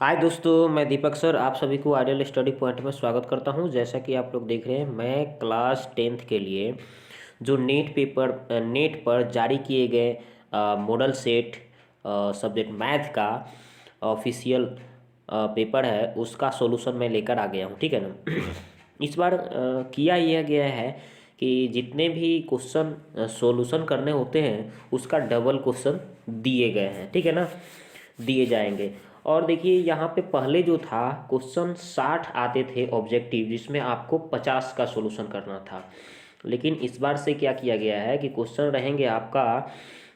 हाय दोस्तों, मैं दीपक सर आप सभी को आइडियल स्टडी पॉइंट में स्वागत करता हूं। जैसा कि आप लोग देख रहे हैं, मैं क्लास टेंथ के लिए जो नेट पर जारी किए गए मॉडल सेट सब्जेक्ट मैथ का ऑफिशियल पेपर है, उसका सॉल्यूशन मैं लेकर आ गया हूं। ठीक है ना। इस बार किया यह गया है कि जितने भी क्वेश्चन सॉल्यूशन करने होते हैं उसका डबल क्वेश्चन दिए गए हैं। ठीक है ना, दिए जाएंगे। और देखिए यहाँ पे पहले जो था क्वेश्चन 60 आते थे ऑब्जेक्टिव, जिसमें आपको 50 का सॉल्यूशन करना था। लेकिन इस बार से क्या किया गया है कि क्वेश्चन रहेंगे आपका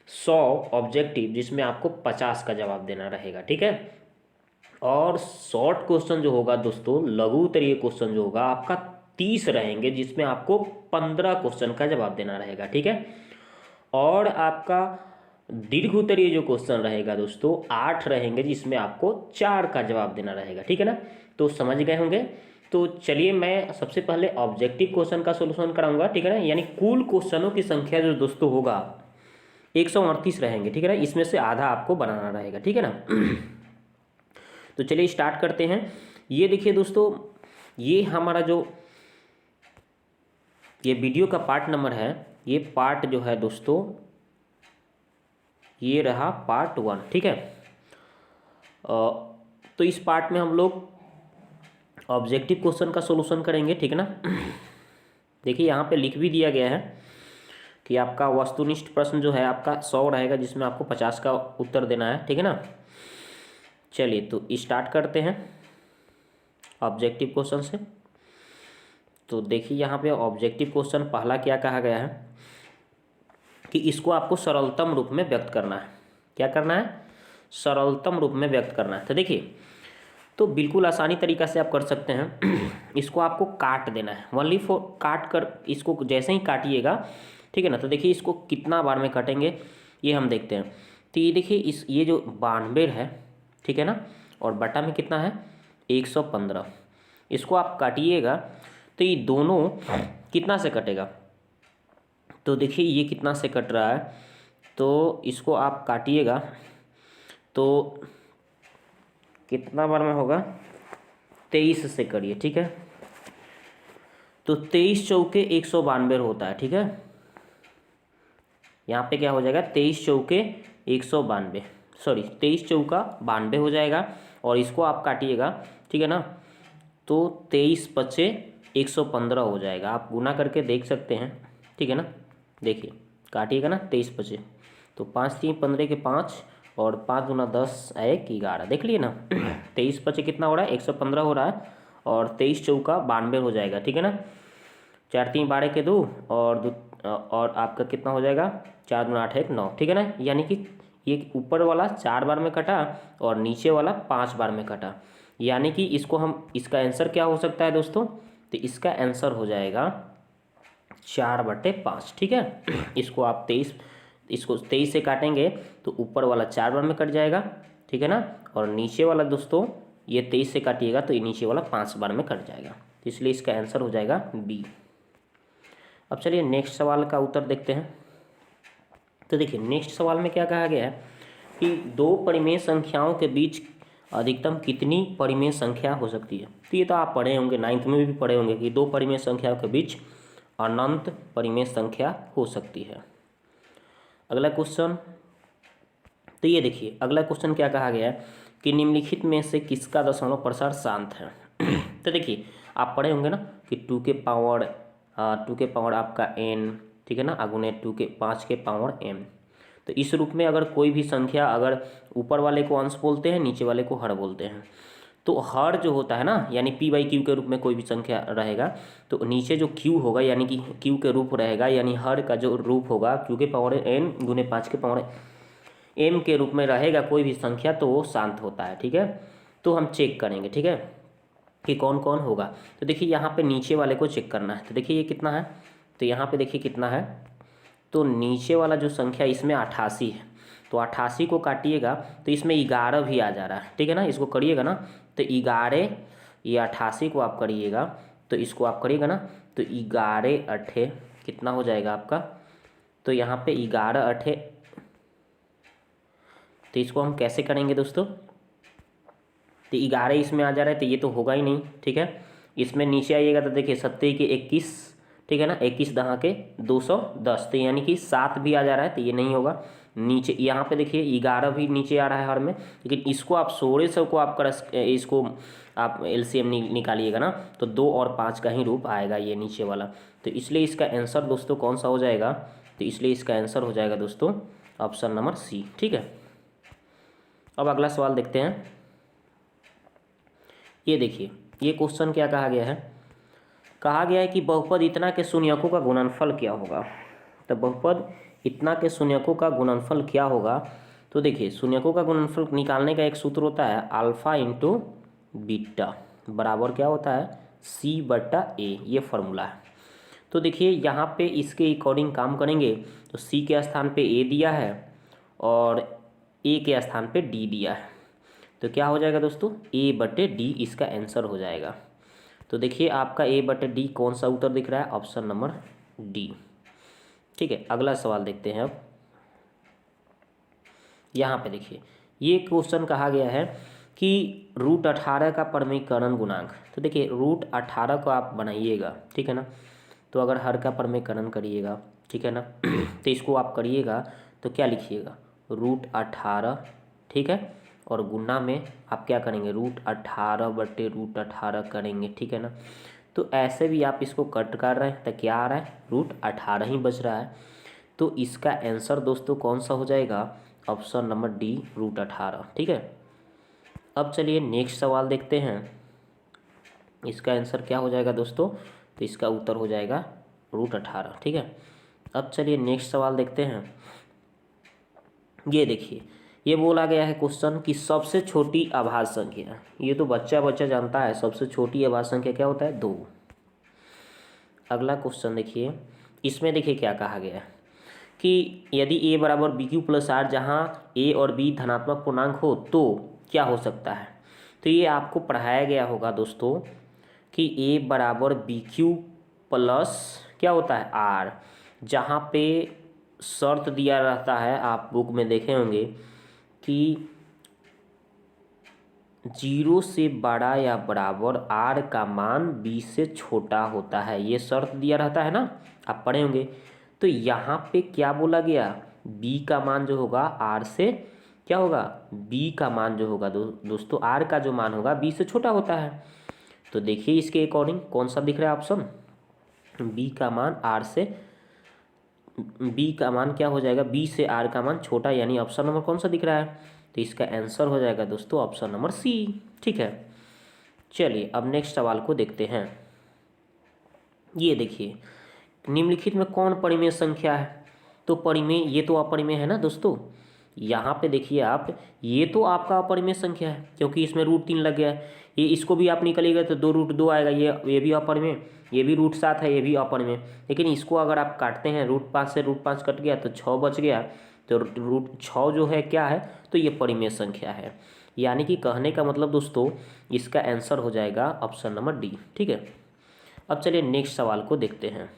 100 ऑब्जेक्टिव, जिसमें आपको 50 का जवाब देना रहेगा। ठीक है। और शॉर्ट क्वेश्चन जो होगा दोस्तों, लघु उत्तरीय क्वेश्चन जो होगा आपका 30 रहेंगे, जिसमें आपको 15 क्वेश्चन का जवाब देना रहेगा। ठीक है। और आपका दीर्घ उत्तरीय जो क्वेश्चन रहेगा दोस्तों, 8 रहेंगे, जिसमें आपको 4 का जवाब देना रहेगा। ठीक है ना। तो समझ गए होंगे। तो चलिए मैं सबसे पहले ऑब्जेक्टिव क्वेश्चन का सॉल्यूशन कराऊंगा। ठीक है ना, यानी कुल क्वेश्चनों की संख्या जो दोस्तों होगा 138 रहेंगे। ठीक है ना, इसमें से आधा आपको बनाना रहेगा। ठीक है ना। तो चलिए स्टार्ट करते हैं। ये देखिए दोस्तों, ये हमारा जो ये वीडियो का पार्ट नंबर है, ये पार्ट जो है दोस्तों, ये रहा पार्ट 1। ठीक है। तो इस पार्ट में हम लोग ऑब्जेक्टिव क्वेश्चन का सॉल्यूशन करेंगे। ठीक है ना। देखिए यहाँ पे लिख भी दिया गया है कि आपका वस्तुनिष्ठ प्रश्न जो है आपका 100 रहेगा, जिसमें आपको 50 का उत्तर देना है। ठीक है ना। चलिए तो स्टार्ट करते हैं ऑब्जेक्टिव क्वेश्चन से। तो देखिए यहाँ पे ऑब्जेक्टिव क्वेश्चन पहला क्या कहा गया है कि इसको आपको सरलतम रूप में व्यक्त करना है। क्या करना है? सरलतम रूप में व्यक्त करना है। तो देखिए, तो बिल्कुल आसानी तरीका से आप कर सकते हैं। इसको आपको काट देना है, ओनली फॉर काट कर। इसको जैसे ही काटिएगा, ठीक है ना, तो देखिए इसको कितना बार में काटेंगे ये हम देखते हैं। तो ये देखिए, ये जो 92 है, ठीक है ना, और बटा में कितना है 115। इसको आप काटिएगा तो ये दोनों कितना से कटेगा। तो देखिए ये कितना से कट रहा है, तो इसको आप काटिएगा तो कितना बार में होगा, 23 से करिए। ठीक है। तो 23 चौके 192 होता है। ठीक है। यहाँ पे क्या हो जाएगा, 23 चौके 192, सॉरी 23 चौका 92 हो जाएगा। और इसको आप काटिएगा, ठीक है ना, तो 23 पचे 115 हो जाएगा। आप गुना करके देख सकते हैं। ठीक है ना। देखिए काटिएगा ना, 23 पचे तो 5 3 15 के 5, और 5 गुना 10 1 11। देख लिए ना। 23 पचे कितना हो रहा है, 115 हो रहा है, और 23 चौका 92 हो जाएगा। ठीक है ना। 4 3 12 के 2, और और आपका कितना हो जाएगा, 4 दूना 8 1 9। ठीक है ना। यानी कि ये ऊपर वाला 4 बार में कटा और नीचे वाला 5 बार में कटा। यानी कि इसको हम, इसका आंसर क्या हो सकता है दोस्तों, तो इसका आंसर हो जाएगा 4/5। ठीक है। इसको आप 23 से काटेंगे तो ऊपर वाला 4 बार में कट जाएगा। ठीक है ना। और नीचे वाला दोस्तों, ये 23 से काटिएगा तो ये नीचे वाला 5 बार में कट जाएगा। तो इसलिए इसका आंसर हो जाएगा बी। अब चलिए नेक्स्ट सवाल का उत्तर देखते हैं। तो देखिए नेक्स्ट सवाल में क्या कहा गया है कि दो परिमेय संख्याओं के बीच अधिकतम कितनी परिमेय संख्या हो सकती है। तो ये तो आप पढ़े होंगे, 9th में भी पढ़े होंगे कि दो परिमेय संख्याओं के बीच अनंत परिमेय संख्या हो सकती है। अगला क्वेश्चन, तो ये देखिए अगला क्वेश्चन क्या कहा गया है कि निम्नलिखित में से किसका दशमलव प्रसार शांत है। तो देखिए आप पढ़े होंगे ना कि 2 के पावर आपका n, ठीक है ना, अगुने 5 के पावर m। तो इस रूप में अगर कोई भी संख्या, अगर ऊपर वाले को अंश बोलते हैं, नीचे वाले को हर बोलते हैं, तो हर जो होता है ना, यानी p/q के रूप में कोई भी संख्या रहेगा, तो नीचे जो q होगा यानी कि q के रूप रहेगा, यानी हर का जो रूप होगा q के पावर n गुने 5 के पावर m के रूप में रहेगा कोई भी संख्या, तो वो शांत होता है। ठीक है। तो हम चेक करेंगे, ठीक है, कि कौन कौन होगा। तो देखिए यहाँ पे नीचे वाले को चेक करना है। तो देखिए ये कितना है, तो यहाँ पे देखिए कितना है, तो नीचे वाला जो संख्या इसमें 88 है, तो 88 को काटिएगा तो इसमें 11 भी आ जा रहा है। ठीक है ना। इसको करिएगा ना तो 11, ये 88 को आप करिएगा, तो इसको आप करिएगा ना तो 11 अठे कितना हो जाएगा आपका, तो यहाँ पे 11 अठे, तो इसको हम कैसे करेंगे दोस्तों, तो 11 इसमें आ जा रहा है, तो ये तो होगा ही नहीं, ठीक है। इसमें नीचे आइएगा तो देखिए 7 के 21, ठीक है ना, 21 दहा के 210, तो यानी कि 7 भी आ जा रहा है, तो ये नहीं होगा। नीचे यहाँ पे देखिए 11 भी नीचे आ रहा है हर में, लेकिन इसको आप 16 को आप इसको आप एलसीएम निकालिएगा ना, तो 2 और 5 का ही रूप आएगा ये नीचे वाला। तो इसलिए इसका आंसर दोस्तों कौन सा हो जाएगा, तो इसलिए इसका आंसर हो जाएगा दोस्तों ऑप्शन नंबर सी, ठीक है। अब अगला सवाल देखते हैं। ये देखिए, ये क्वेश्चन क्या कहा गया है, कहा गया है कि बहुपद इतना के शून्यकों का गुणनफल क्या होगा। तो बहुपद इतना के शून्यकों का गुणनफल क्या होगा, तो देखिए शून्यकों का गुणनफल निकालने का एक सूत्र होता है अल्फा इंटू बीटा बराबर क्या होता है सी बटा ए, ये फॉर्मूला है। तो देखिए यहाँ पे इसके अकॉर्डिंग काम करेंगे, तो सी के स्थान पे ए दिया है और ए के स्थान पे डी दिया है, तो क्या हो जाएगा दोस्तों ए बटे डी इसका आंसर हो जाएगा। तो देखिए आपका ए बटे डी कौन सा उत्तर दिख रहा है, ऑप्शन नंबर डी, ठीक है। अगला सवाल देखते हैं अब। यहाँ पे देखिए ये क्वेश्चन कहा गया है कि √18 का परमीकरण गुणांक। तो देखिए √18 को आप बनाइएगा, ठीक है ना, तो अगर हर का परमीकरण करिएगा, ठीक है ना, तो इसको आप करिएगा तो क्या लिखिएगा √18, ठीक है, और गुना में आप क्या करेंगे √18 बटे √18 करेंगे, ठीक है ना। तो ऐसे भी आप इसको कट कर रहे हैं तो क्या आ रहा है √18 ही बच रहा है। तो इसका आंसर दोस्तों कौन सा हो जाएगा, ऑप्शन नंबर डी √18, ठीक है। अब चलिए नेक्स्ट सवाल देखते हैं, इसका आंसर क्या हो जाएगा दोस्तों, तो इसका उत्तर हो जाएगा √18, ठीक है। अब चलिए नेक्स्ट सवाल देखते हैं। ये देखिए ये बोला गया है क्वेश्चन कि सबसे छोटी अभाज्य संख्या, ये तो बच्चा बच्चा जानता है, सबसे छोटी अभाज्य संख्या क्या होता है 2। अगला क्वेश्चन देखिए, इसमें देखिए क्या कहा गया है कि यदि ए बराबर बी क्यू प्लस आर, जहाँ ए और बी धनात्मक पूर्णांक हो तो क्या हो सकता है। तो ये आपको पढ़ाया गया होगा दोस्तों कि ए बराबर बी क्यू प्लस क्या होता है आर, जहाँ पे शर्त दिया रहता है, आप बुक में देखे होंगे कि 0 से बड़ा या बराबर आर का मान बी से छोटा होता है, ये शर्त दिया रहता है ना, आप पढ़े होंगे। तो यहाँ पे क्या बोला गया, बी का मान जो होगा आर से क्या होगा, बी का मान जो होगा दोस्तों आर का जो मान होगा बी से छोटा होता है। तो देखिए इसके अकॉर्डिंग कौन सा दिख रहा है ऑप्शन, बी का मान आर से, बी का मान क्या हो जाएगा बी से आर का मान छोटा, यानी ऑप्शन नंबर कौन सा दिख रहा है, तो इसका आंसर हो जाएगा दोस्तों ऑप्शन नंबर सी, ठीक है। चलिए अब नेक्स्ट सवाल को देखते हैं। ये देखिए निम्नलिखित में कौन परिमेय संख्या है, तो परिमेय ये तो अपरिमेय है ना दोस्तों, यहाँ पे देखिए आप ये तो आपका अपरिमेय संख्या है क्योंकि इसमें √3 लग गया है, ये इसको भी आप निकलिएगा तो 2√2 आएगा, ये भी अपरिमेय, ये भी √7 है, ये भी अपरिमेय। लेकिन इसको अगर आप काटते हैं √5 से √5 कट गया तो 6 बच गया, तो √6 जो है क्या है, तो ये परिमेय संख्या है। यानी कि कहने का मतलब दोस्तों इसका आंसर हो जाएगा ऑप्शन नंबर डी, ठीक है। अब चलिए नेक्स्ट सवाल को देखते हैं।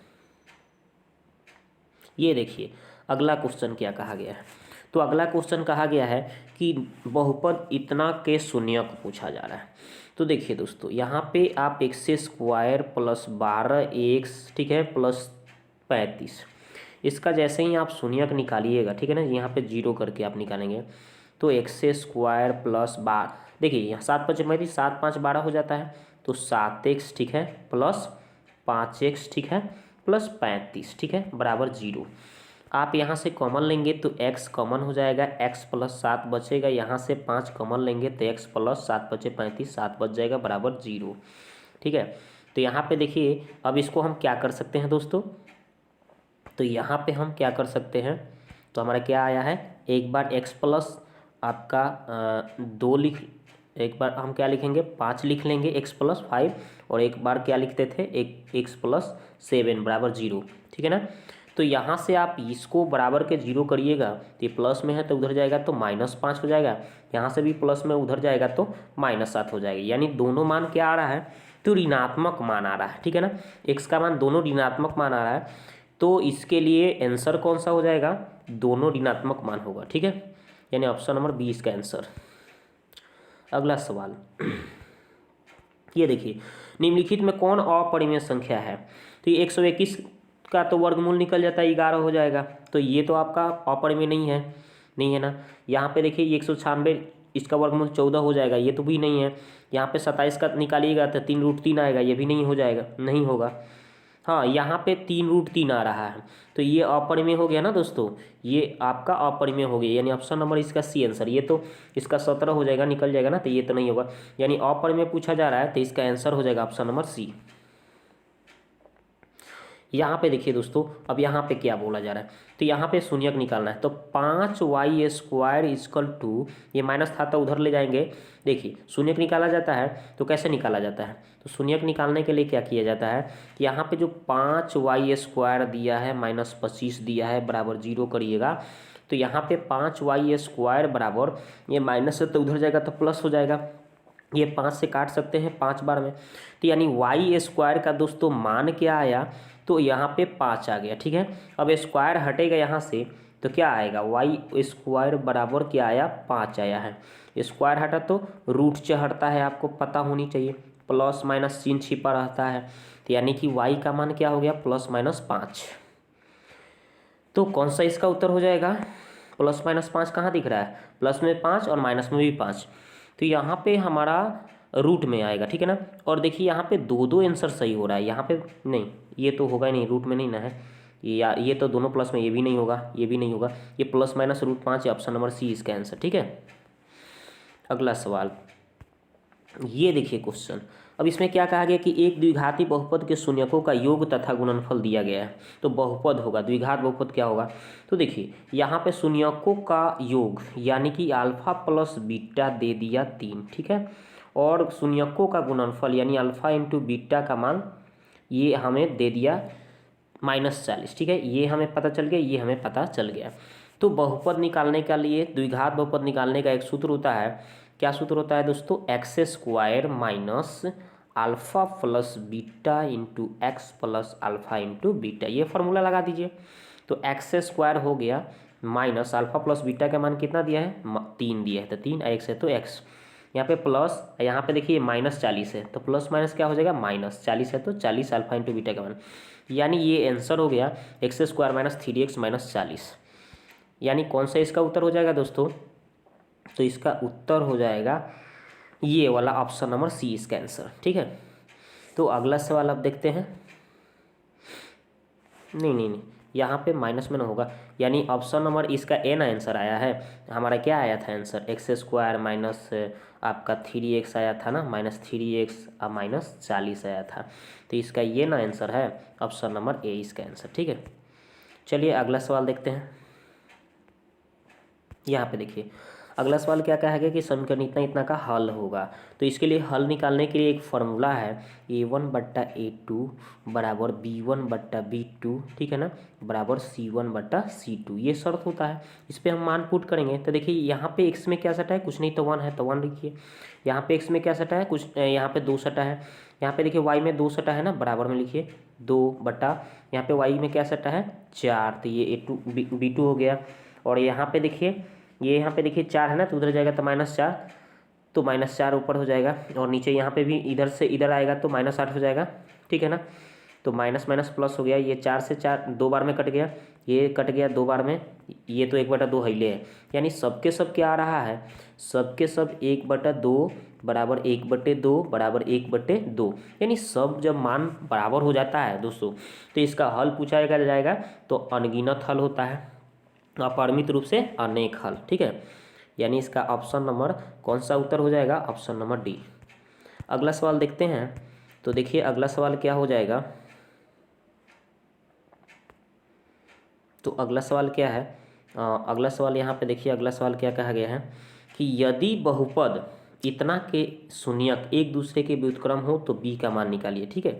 ये देखिए अगला क्वेश्चन क्या कहा गया है, तो अगला क्वेश्चन कहा गया है कि बहुपद इतना के शून्य को पूछा जा रहा है। तो देखिए दोस्तों यहाँ पे आप x² प्लस 12x, ठीक है, प्लस 35, इसका जैसे ही आप शून्यक निकालिएगा, ठीक है ना, यहाँ पे 0 करके आप निकालेंगे तो x² प्लस 12, देखिए यहाँ 7 5 35, 7 5 12 हो जाता है, तो 7x, ठीक है, प्लस 5x, ठीक है, प्लस 35, ठीक है, बराबर 0। आप यहाँ से कॉमन लेंगे तो x कॉमन हो जाएगा, x प्लस 7 बचेगा, यहाँ से 5 कॉमन लेंगे तो x प्लस 7 बचे 35, 7 बच जाएगा बराबर 0, ठीक है। तो यहाँ पे देखिए अब इसको हम क्या कर सकते हैं दोस्तों, तो यहाँ पे हम क्या कर सकते हैं, तो हमारा क्या आया है, एक बार x प्लस आपका 2 एक बार हम क्या लिखेंगे 5 लिख लेंगे x प्लस 5, और एक बार क्या लिखते थे x प्लस 7 बराबर 0, ठीक है ना। तो यहाँ से आप इसको बराबर के 0 करिएगा तो ये प्लस में है तो उधर जाएगा तो -5 हो जाएगा, यहाँ से भी प्लस में उधर जाएगा तो -7 हो जाएगा, यानी दोनों मान क्या आ रहा है, तो ऋणात्मक मान आ रहा है, ठीक है ना, x का मान दोनों ऋणात्मक मान आ रहा है, तो इसके लिए आंसर कौन सा हो जाएगा, दोनों ऋणात्मक मान होगा, ठीक है, यानी ऑप्शन नंबर 20 का आंसर। अगला सवाल ये देखिए, निम्नलिखित में कौन अपरिमेय संख्या है? तो ये 121 का तो वर्गमूल निकल जाता है 11 हो जाएगा, तो ये तो आपका अपरिमेय नहीं है ना। यहाँ पे देखिए 196 इसका वर्गमूल 14 हो जाएगा, ये तो भी नहीं है। यहाँ पे 27 का निकालिएगा तो 3√3 आएगा, ये भी नहीं हो जाएगा, नहीं होगा। हाँ, यहाँ पे 3√3 आ रहा है, तो ये अपरिमेय हो गया ना दोस्तों, ये आपका अपरिमेय हो गया, यानी ऑप्शन नंबर इसका सी आंसर। ये तो इसका 17 हो जाएगा, निकल जाएगा ना, तो ये तो नहीं होगा, यानी अपरिमेय पूछा जा रहा है तो इसका आंसर हो जाएगा ऑप्शन नंबर सी। यहाँ पे देखिए दोस्तों, अब यहाँ पे क्या बोला जा रहा है, तो यहाँ पे शून्यक निकालना है। तो 5y² इक्वल टू, ये माइनस था तो उधर ले जाएंगे। देखिए शून्यक निकाला जाता है तो कैसे निकाला जाता है, तो शून्यक निकालने के लिए क्या किया जाता है कि यहाँ पे जो 5y² दिया है माइनस 25 दिया है बराबर 0 करिएगा, तो यहाँ पे 5y² बराबर, ये माइनस से तो उधर जाएगा तो प्लस हो जाएगा, ये 5 से काट सकते हैं 5 बार में, तो यानी y² का दोस्तों मान क्या आया, तो यहाँ पे 5 आ गया। ठीक है, अब स्क्वायर हटेगा यहाँ से तो क्या आएगा, y² बराबर क्या आया, 5 आया है। स्क्वायर हटा तो रूट हटता है, आपको पता होनी चाहिए, प्लस माइनस चिन्ह छिपा रहता है, तो यानी कि y का मान क्या हो गया, +-5। तो कौन सा इसका उत्तर हो जाएगा, +-5 कहाँ दिख रहा है, प्लस में 5 और माइनस में भी 5, तो यहाँ पे हमारा रूट में आएगा। ठीक है ना, और देखिए यहाँ पे दो आंसर सही हो रहा है, यहाँ पे नहीं, ये तो होगा ही नहीं, रूट में नहीं ना है ये तो दोनों प्लस में, ये भी नहीं होगा, ये भी नहीं होगा, ये +-√5 है, ऑप्शन नंबर सी इसका आंसर। ठीक है, अगला सवाल ये देखिए क्वेश्चन, अब इसमें क्या कहा गया कि एक द्विघाती बहुपद के शून्यकों का योग तथा गुणनफल दिया गया है, तो बहुपद होगा, द्विघात बहुपद क्या होगा, तो देखिए यहाँ पे शून्यकों का योग यानी कि अल्फा प्लस बीटा दे दिया 3। ठीक है, और शून्यकों का गुणनफल यानी अल्फा इंटू बीटा का मान ये हमें दे दिया -40। ठीक है, ये हमें पता चल गया, ये हमें पता चल गया। तो बहुपद निकालने के लिए, द्विघात बहुपद निकालने का एक सूत्र होता है, क्या सूत्र होता है दोस्तों, x² minus alpha plus beta into x plus alpha into beta, ये फार्मूला लगा दीजिए। तो x² हो गया माइनस अल्फा प्लस बीटा का मान कितना दिया है, 3 दिया है, तो 3 x है तो x, यहाँ पे प्लस, यहाँ पे देखिए -40 है, तो प्लस माइनस क्या हो जाएगा, -40 है तो 40 अल्फा इंटू बीटा का मान, यानी ये आंसर हो गया x² माइनस 3x माइनस 40। यानी कौन सा इसका उत्तर हो जाएगा दोस्तों, तो इसका उत्तर हो जाएगा ये वाला ऑप्शन नंबर सी इसका आंसर। ठीक है, तो अगला सवाल आप देखते हैं, नहीं, यहाँ पे माइनस में ना होगा, यानी ऑप्शन नंबर इसका ए ना आंसर आया है, हमारा क्या आया था आंसर, x² माइनस आपका 3x आया था ना, -3x और -40 आया था, तो इसका ये ना आंसर है, ऑप्शन नंबर ए इसका आंसर। ठीक है, चलिए अगला सवाल देखते हैं। यहाँ पे देखिए अगला सवाल क्या कहा गया कि समीकरण इतना इतना का हल होगा, तो इसके लिए हल निकालने के लिए एक फार्मूला है, a1/a2 बराबर b1/b2, ठीक है ना, बराबर c1/c2, ये शर्त होता है। इस पर हम मान पुट करेंगे, तो देखिए यहाँ पे x में क्या सटा है, कुछ नहीं तो 1 है, तो 1 लिखिए। यहाँ पे x में क्या सटा है, कुछ, यहाँ पे 2 सटा है। यहाँ पे देखिए y में 2 सटा है ना, बराबर में लिखिए 2 यहाँ पे y में क्या सटा है 4, तो ये a2 b2 हो गया। और यहाँ पे देखिए, ये यहाँ पे देखिए 4 है ना, तो उधर जाएगा तो -4, तो -4 ऊपर हो जाएगा, और नीचे यहाँ पे भी इधर से इधर आएगा तो -8 हो जाएगा। ठीक है ना, तो माइनस माइनस प्लस हो गया, ये 4 से 4 2 बार में कट गया, ये कट गया 2 बार में, ये तो 1/2 हिले है, यानी सबके सब क्या आ रहा है, सबके सब 1/2 बराबर 1/2 बराबर 1/2, यानी सब जब मान बराबर हो जाता है दोस्तों, तो इसका हल पूछा जाएगा तो अनगिनत हल होता है, अपरिमित रूप से अनेक हल। ठीक है, यानी इसका ऑप्शन नंबर कौन सा उत्तर हो जाएगा, ऑप्शन नंबर डी। अगला सवाल देखते हैं, तो देखिए अगला सवाल क्या हो जाएगा, तो अगला सवाल क्या है, अगला सवाल यहाँ पे देखिए, अगला सवाल क्या कहा गया है कि यदि बहुपद इतना के शून्यक एक दूसरे के व्युत्क्रम हो तो बी का मान निकालिए। ठीक है,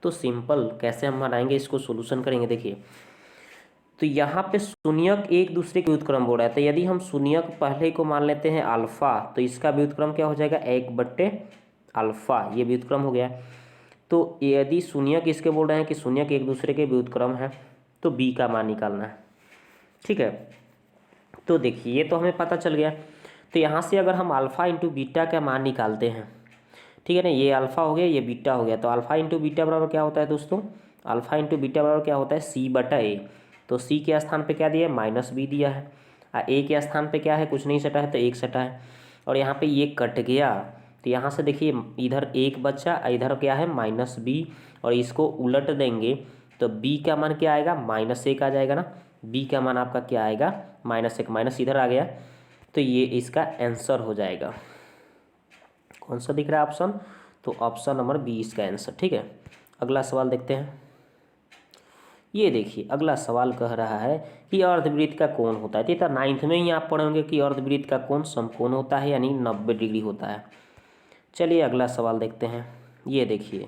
तो सिंपल कैसे हम बनाएंगे, इसको सोल्यूशन करेंगे। देखिए तो यहाँ पे शून्यक एक दूसरे के व्युत्क्रम बोल रहा है, तो यदि हम शून्यक पहले को मान लेते हैं अल्फा, तो इसका व्युत्क्रम क्या हो जाएगा 1/अल्फा, ये व्युत्क्रम हो गया। तो यदि शून्यक इसके बोल रहे हैं कि शून्यक एक दूसरे के व्युत्क्रम है, तो बी का मान निकालना है। ठीक है, तो देखिए ये तो हमें पता चल गया, तो यहाँ से अगर हम अल्फ़ा इंटू बीटा का मान निकालते हैं, ठीक है ना, ये अल्फ़ा हो गया, ये बीटा हो गया, तो अल्फ़ा इंटू बीटा बराबर क्या होता है दोस्तों, अल्फ़ा इंटू बीटा बराबर क्या होता है, सी बटा ए। तो सी के स्थान पे क्या दिया है, माइनस बी दिया है, ए के स्थान पे क्या है, कुछ नहीं सटा है तो एक सटा है, और यहाँ पे ये कट गया, तो यहाँ से देखिए इधर एक बचा, इधर क्या है माइनस बी, और इसको उलट देंगे तो बी का मान क्या आएगा, माइनस एक आ जाएगा ना, बी का मान आपका क्या आएगा, माइनस एक, माइनस इधर आ गया, तो ये इसका आंसर हो जाएगा। कौन सा दिख रहा है ऑप्शन, तो ऑप्शन नंबर बी इसका आंसर। ठीक है, अगला सवाल देखते हैं। ये देखिए अगला सवाल कह रहा है कि अर्धवृत्त का कोण होता है, तो 9th में ही आप पढ़ेंगे कि अर्धवृत्त का कोण समकोण होता है, यानी 90 डिग्री होता है। चलिए अगला सवाल देखते हैं। ये देखिए,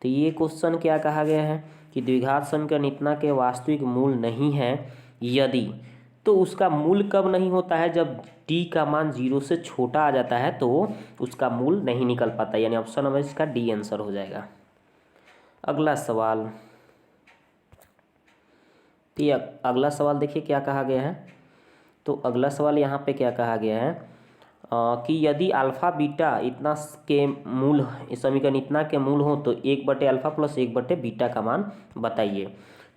तो ये क्वेश्चन क्या कहा गया है कि द्विघात समीकरण इतना के वास्तविक मूल नहीं है यदि, तो उसका मूल कब नहीं होता है, जब डी का मान 0 से छोटा आ जाता है तो उसका मूल नहीं निकल पाता, यानी ऑप्शन नंबर इसका डी आंसर हो जाएगा। अगला सवाल, तो अगला सवाल देखिए क्या कहा गया है। तो अगला सवाल यहाँ पे क्या कहा गया है कि यदि अल्फ़ा बीटा इतना के मूल, इस समीकरण इतना के मूल हो तो 1/अल्फ़ा प्लस 1/बीटा का मान बताइए।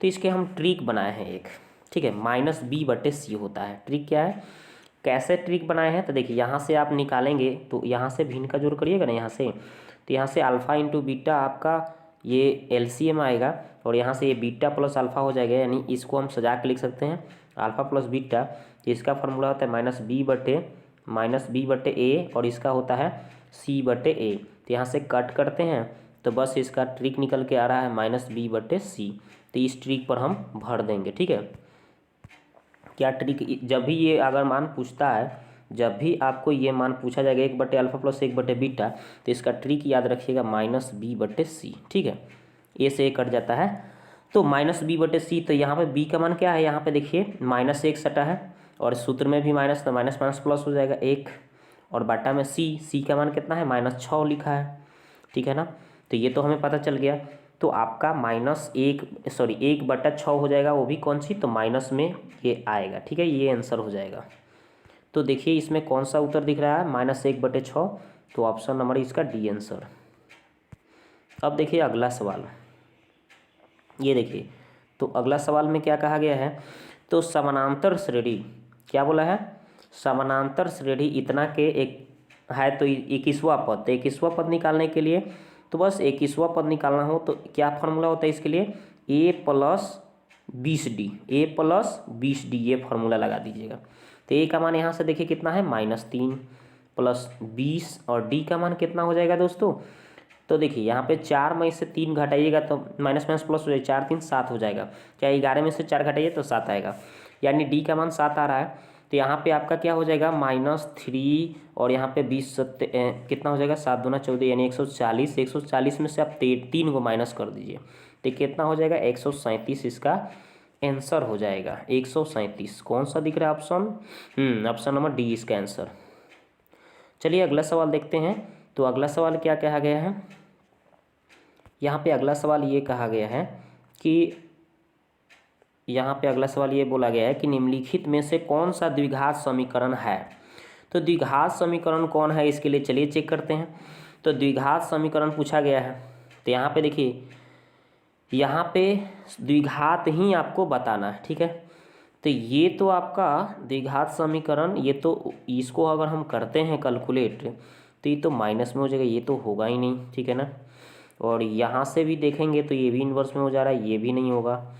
तो इसके हम ट्रिक बनाए हैं एक, ठीक है, -b/c होता है। ट्रिक क्या है, कैसे ट्रिक बनाए हैं, तो देखिए यहाँ से आप निकालेंगे तो यहाँ से भिन्न का जोड़ करिएगा ना यहाँ से, तो यहाँ से अल्फ़ा इंटू बीटा आपका ये एलसीएम आएगा, और यहाँ से ये बीटा प्लस अल्फ़ा हो जाएगा, यानी इसको हम सजा के लिख सकते हैं अल्फ़ा प्लस बीटा। इसका फॉर्मूला होता है -b/a, और इसका होता है c/a। तो यहाँ से कट करते हैं तो बस इसका ट्रिक निकल के आ रहा है -b/c। तो इस ट्रिक पर हम भर देंगे। ठीक है, क्या ट्रिक, जब भी ये अगर मान पूछता है, जब भी आपको ये मान पूछा जाएगा 1/अल्फ़ा प्लस 1/बीटा, तो इसका ट्रिक याद रखिएगा -b/c। ठीक है, ए से ए कट जाता है तो -b/c। तो यहाँ पे b का मान क्या है, यहाँ पे देखिए -1 सटा है, और सूत्र में भी माइनस, तो माइनस माइनस प्लस हो जाएगा 1, और बाटा में c का मान कितना है, -6 लिखा है। ठीक है ना, तो ये तो हमें पता चल गया। तो आपका -1/6 हो जाएगा, वो भी कौन सी, तो माइनस में ये आएगा। ठीक है, ये आंसर हो जाएगा। तो देखिए इसमें कौन सा उत्तर दिख रहा है, -1/6, तो ऑप्शन नंबर इसका डी आंसर। अब देखिए अगला सवाल, ये देखिए, तो अगला सवाल में क्या कहा गया है, तो समानांतर श्रेणी, क्या बोला है, समानांतर श्रेणी इतना के एक है, तो 21वां पद, तो 21वां पद निकालने के लिए, तो बस 21वां पद निकालना हो तो क्या फार्मूला होता है इसके लिए, a + 20d, a + 20d, ये फार्मूला लगा दीजिएगा। तो a का मान यहाँ से देखिए कितना है, -3 + 20, और d का मान कितना हो जाएगा दोस्तों, तो देखिए यहाँ पे 4 में से 3 घटाइएगा तो माइनस माइनस प्लस हो जाएगा, 4 3 7 हो जाएगा, क्या 11 में से 4 घटाइए तो 7 आएगा, यानी डी का मान 7 आ रहा है। तो यहाँ पे आपका क्या हो जाएगा, -3, और यहाँ पे 20 कितना हो जाएगा, 7 दूना 14, यानी 140, 140 में से आप 3 को माइनस कर दीजिए तो कितना हो जाएगा, 137 इसका आंसर हो जाएगा। 137 कौन सा दिख रहा है ऑप्शन, ऑप्शन नंबर डी इसका आंसर। चलिए अगला सवाल देखते हैं। तो अगला सवाल क्या कहा गया है, यहाँ पे अगला सवाल ये कहा गया है कि, यहाँ पे अगला सवाल ये बोला गया है कि निम्नलिखित में से कौन सा द्विघात समीकरण है। तो द्विघात समीकरण कौन है, इसके लिए चलिए चेक करते हैं। तो द्विघात समीकरण पूछा गया है, तो यहाँ पे देखिए, यहाँ पे द्विघात ही आपको बताना है। ठीक है, तो ये तो आपका द्विघात समीकरण, ये तो इसको अगर हम करते हैं कैलकुलेट तो ये तो माइनस में हो जाएगा, ये तो होगा ही नहीं। ठीक है ना, और यहाँ से भी देखेंगे तो ये भी इन्वर्स में हो जा रहा है, ये भी नहीं होगा,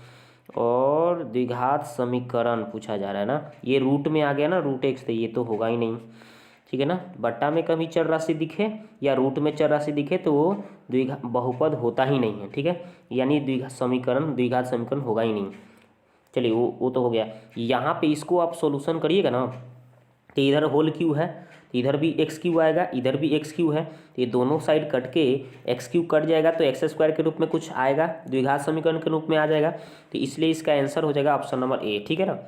और द्विघात समीकरण पूछा जा रहा है ना, ये रूट में आ गया ना, √x, तो ये तो होगा ही नहीं। ठीक है ना, बट्टा में कभी चर राशि दिखे या रूट में चर राशि दिखे तो वो बहुपद होता ही नहीं है। ठीक है, यानी द्विघात समीकरण होगा ही नहीं। चलिए वो तो हो गया। यहाँ पे इसको आप सॉल्यूशन करिएगा ना, तो इधर होल क्यू है, इधर भी x³ आएगा, इधर भी x³ है, तो ये दोनों साइड कट के x³ कट जाएगा तो x² के रूप में कुछ आएगा, द्विघात समीकरण के रूप में आ जाएगा, तो इसलिए इसका आंसर हो जाएगा ऑप्शन नंबर ए। ठीक है ना,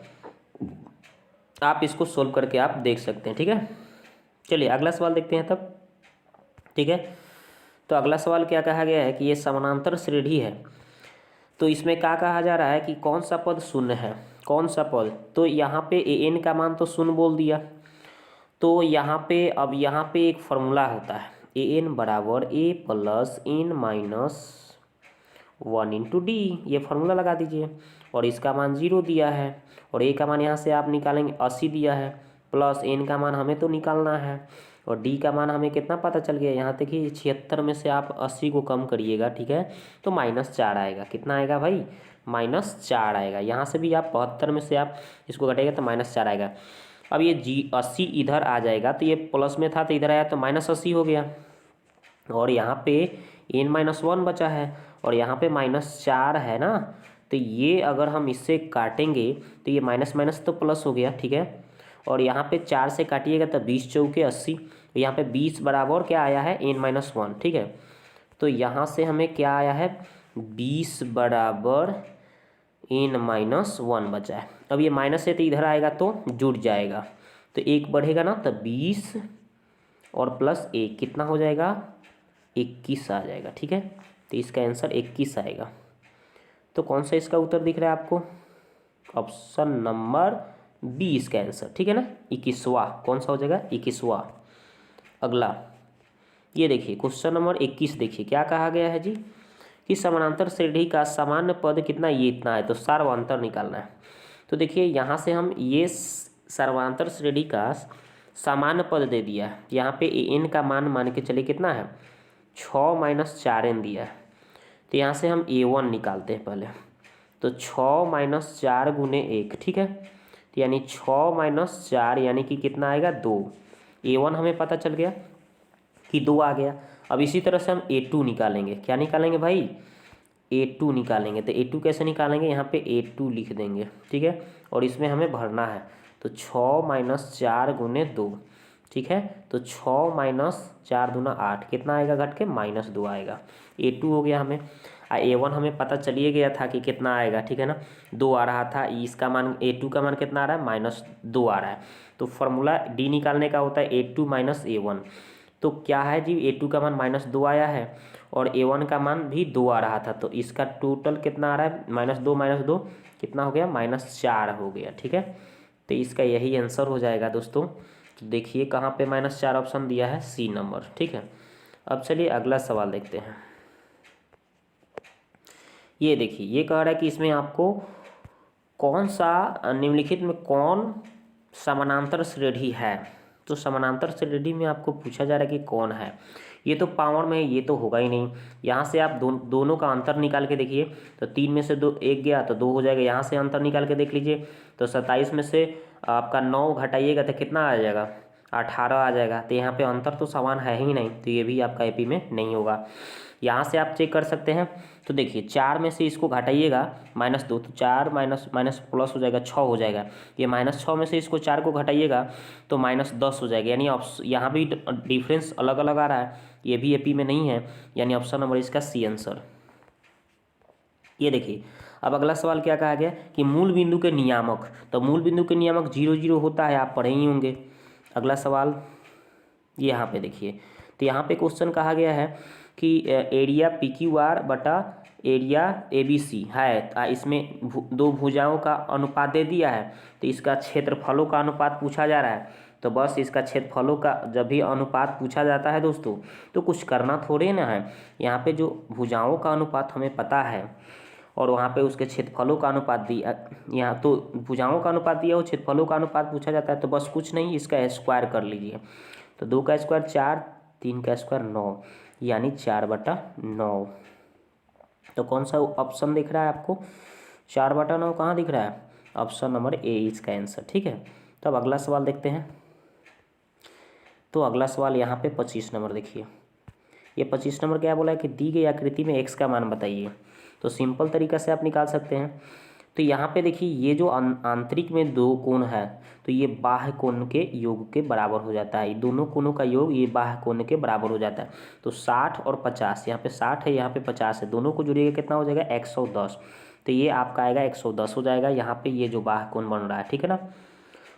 आप इसको सोल्व करके आप देख सकते हैं। ठीक है, चलिए अगला सवाल देखते हैं तब। ठीक है, तो अगला सवाल क्या कहा गया है कि ये समानांतर श्रेणी है, तो इसमें क्या कहा जा रहा है कि कौन सा पद शून्य है, कौन सा पद, तो यहाँ पे an का मान तो शून्य बोल दिया, तो यहाँ पे अब यहाँ पे एक फार्मूला होता है ए एन बराबर ए प्लस एन माइनस 1 × डी। ये फार्मूला लगा दीजिए और इसका मान 0 दिया है और ए का मान यहाँ से आप निकालेंगे 80 दिया है, प्लस एन का मान हमें तो निकालना है और डी का मान हमें कितना पता चल गया। यहाँ देखिए 76 में से आप 80 को कम करिएगा, ठीक है, तो -4 आएगा। कितना आएगा भाई? -4 आएगा। यहाँ से भी आप 72 में से आप इसको घटाएगा तो -4 आएगा। अब ये 80 इधर आ जाएगा तो ये प्लस में था तो इधर आया तो -80 हो गया और यहाँ पे n-1 बचा है और यहाँ पे -4 है ना, तो ये अगर हम इससे काटेंगे तो ये माइनस माइनस तो प्लस हो गया, ठीक है, और यहाँ पे 4 से काटिएगा तो 20 चौके 80, तो यहाँ पे 20 बराबर क्या आया है n-1, ठीक है। तो यहाँ से हमें क्या आया है 20 बराबर n-1 बचा है। अब ये माइनस है तो इधर आएगा तो जुड़ जाएगा, तो 1 बढ़ेगा ना, तो 20 और प्लस 1 कितना हो जाएगा 21 आ जाएगा, ठीक है। तो इसका आंसर 21 आएगा। तो कौन सा इसका उत्तर दिख रहा है आपको? ऑप्शन नंबर बी इसका आंसर, ठीक है ना, 21वां। कौन सा हो जाएगा 21वां। अगला ये देखिए क्वेश्चन नंबर 21, देखिए क्या कहा गया है जी कि समानांतर श्रेणी का सामान्य पद कितना, ये इतना है, तो सर्वांतर निकालना है। तो देखिए यहाँ से हम ये सर्वांतर श्रेणी का सामान्य पद दे दिया है। यहाँ पे एन का मान के चले कितना है 6 - 4n दिया है, तो यहाँ से हम a1 निकालते हैं पहले। तो 6 - 4 × 1, ठीक है, तो यानी 6 - 4 यानी कि कितना आएगा 2। a1 हमें पता चल गया कि 2 आ गया। अब इसी तरह से हम a2 निकालेंगे। क्या निकालेंगे भाई? a2 निकालेंगे। तो a2 कैसे निकालेंगे? यहाँ पे a2 लिख देंगे, ठीक है, और इसमें हमें भरना है। तो 6 - 4 × 2, ठीक है, तो 6 - 4 दूना 8 कितना आएगा घट के -2 आएगा। a2 हो गया हमें। a1 हमें पता चलिए गया था कि कितना आएगा, ठीक है ना, 2 आ रहा था। इसका मान a2 का मान कितना आ रहा है -2 आ रहा है। तो फार्मूला डी निकालने का होता है a2 - a1। तो क्या है जी a2 का मान -2 आया है और a1 का मान भी 2 आ रहा था, तो इसका टोटल कितना आ रहा है -2 - 2 कितना हो गया -4 हो गया, ठीक है। तो इसका यही आंसर हो जाएगा दोस्तों। तो देखिए कहाँ पे -4 ऑप्शन दिया है, सी नंबर, ठीक है। अब चलिए अगला सवाल देखते हैं। ये देखिए ये कह रहा है कि इसमें आपको कौन सा निम्नलिखित में कौन समानांतर श्रेणी है। तो समानांतर श्रेणी में आपको पूछा जा रहा है कि कौन है। ये तो पावर में ये तो होगा ही नहीं। यहाँ से आप दोनों का अंतर निकाल के देखिए, तो 3 में से 2 1 गया तो 2 हो जाएगा। यहाँ से अंतर निकाल के देख लीजिए, तो 27 में से आपका 9 घटाइएगा तो कितना आ जाएगा 18 आ जाएगा। तो यहाँ पे अंतर तो समान है ही नहीं, तो ये भी आपका एपी में नहीं होगा। यहाँ से आप चेक कर सकते हैं। तो देखिए 4 में से इसको घटाइएगा -2, तो 4 माइनस माइनस प्लस हो जाएगा 6 हो जाएगा। ये -6 में से इसको 4 को घटाइएगा तो -10 हो जाएगा। यानी यहाँ भी डिफरेंस अलग अलग आ रहा है, ये भी एपी में नहीं है, यानी ऑप्शन नंबर इसका सी आंसर। ये देखिए अब अगला सवाल क्या कहा गया कि मूल बिंदु के नियामक। तो मूल बिंदु के नियामक 0 0 होता है, आप पढ़े ही होंगे। अगला सवाल ये यहाँ पे देखिए, तो यहाँ पे क्वेश्चन कहा गया है कि एरिया PQR बटा एरिया ABC है। इसमें दो भुजाओं का अनुपात दे दिया है, तो इसका क्षेत्रफलों का अनुपात पूछा जा रहा है। तो बस इसका क्षेत्रफलों का जब भी अनुपात पूछा जाता है दोस्तों, तो कुछ करना थोड़े ना है। यहाँ पे जो भुजाओं का अनुपात हमें पता है और वहाँ पे उसके क्षेत्रफलों का अनुपात दिया, यहाँ तो भुजाओं का अनुपात दिया और क्षेत्रफलों का अनुपात पूछा जाता है। तो बस कुछ नहीं, इसका स्क्वायर कर लीजिए। तो 2 का स्क्वायर 4, 3 का स्क्वायर 9, यानी 4/9। तो कौन सा ऑप्शन दिख रहा है आपको? 4/9 कहाँ दिख रहा है? ऑप्शन नंबर ए इसका आंसर, ठीक है। तो अब अगला सवाल देखते हैं। तो अगला सवाल यहाँ पे 25 नंबर देखिए। ये 25 नंबर क्या बोला है कि दी गई आकृति में x का मान बताइए। तो सिंपल तरीका से आप निकाल सकते हैं। तो यहाँ पे देखिए ये जो आंतरिक में 2 कोण है, तो ये बाह्य कोण के योग के बराबर हो जाता है। दोनों कोणों का योग ये बाह्य कोण के बराबर हो जाता है। तो 60 और 50, यहाँ पे 60 है यहाँ पे 50 है, दोनों को जोड़िएगा कितना हो जाएगा 110। तो ये आपका आएगा 110 हो जाएगा यहाँ पे ये जो बाह्य कोण बन रहा है, ठीक है ना।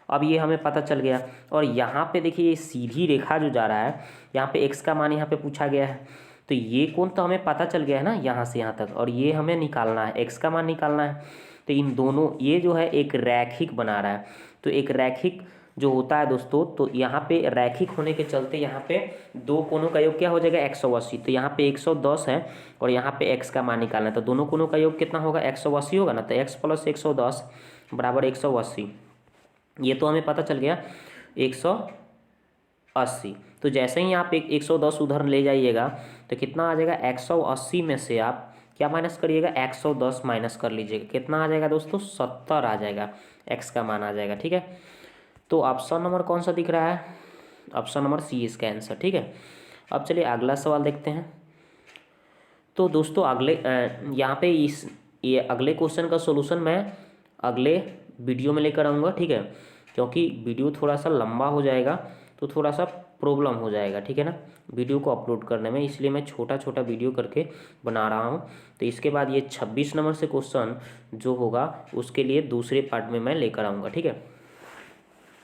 अब ये हमें पता चल गया। और यहाँ पे देखिए ये सीधी रेखा जो जा रहा है, यहाँ पे x का मान यहाँ पे पूछा गया है। तो ये कोण तो हमें पता चल गया है ना यहाँ से यहाँ तक, और ये हमें निकालना है, x का मान निकालना है। तो इन दोनों ये जो है एक रैखिक बना रहा है। तो एक रैखिक जो होता है दोस्तों, तो यहाँ पे रैखिक होने के चलते यहाँ पे दो कोणों का योग क्या हो जाएगा 180। तो यहाँ पे 110 है और यहाँ पे x का मान निकालना है, तो दोनों कोणों का योग कितना होगा 180 होगा ना। तो x + 110 बराबर 180, ये तो हमें पता चल गया 180। तो जैसे ही आप 110 उधर ले जाइएगा तो कितना आ जाएगा 180 में से आप क्या माइनस करिएगा 110 माइनस कर लीजिएगा, कितना आ जाएगा दोस्तों 70 आ जाएगा, x का मान आ जाएगा। ठीक है, तो ऑप्शन नंबर कौन सा दिख रहा है, ऑप्शन नंबर सी इसका आंसर। ठीक है, अब चलिए अगला सवाल देखते हैं। तो दोस्तों अगले यहाँ पे ये अगले क्वेश्चन का सॉल्यूशन मैं अगले वीडियो में लेकर आऊँगा। ठीक है, क्योंकि वीडियो थोड़ा सा लंबा हो जाएगा तो थोड़ा सा प्रॉब्लम हो जाएगा, ठीक है ना, वीडियो को अपलोड करने में, इसलिए मैं छोटा छोटा वीडियो करके बना रहा हूँ। तो इसके बाद ये 26 नंबर से क्वेश्चन जो होगा उसके लिए दूसरे पार्ट में मैं लेकर आऊँगा। ठीक है,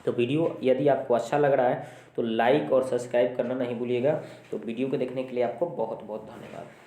तो वीडियो यदि आपको अच्छा लग रहा है तो लाइक और सब्सक्राइब करना नहीं भूलिएगा। तो वीडियो को देखने के लिए आपको बहुत बहुत धन्यवाद।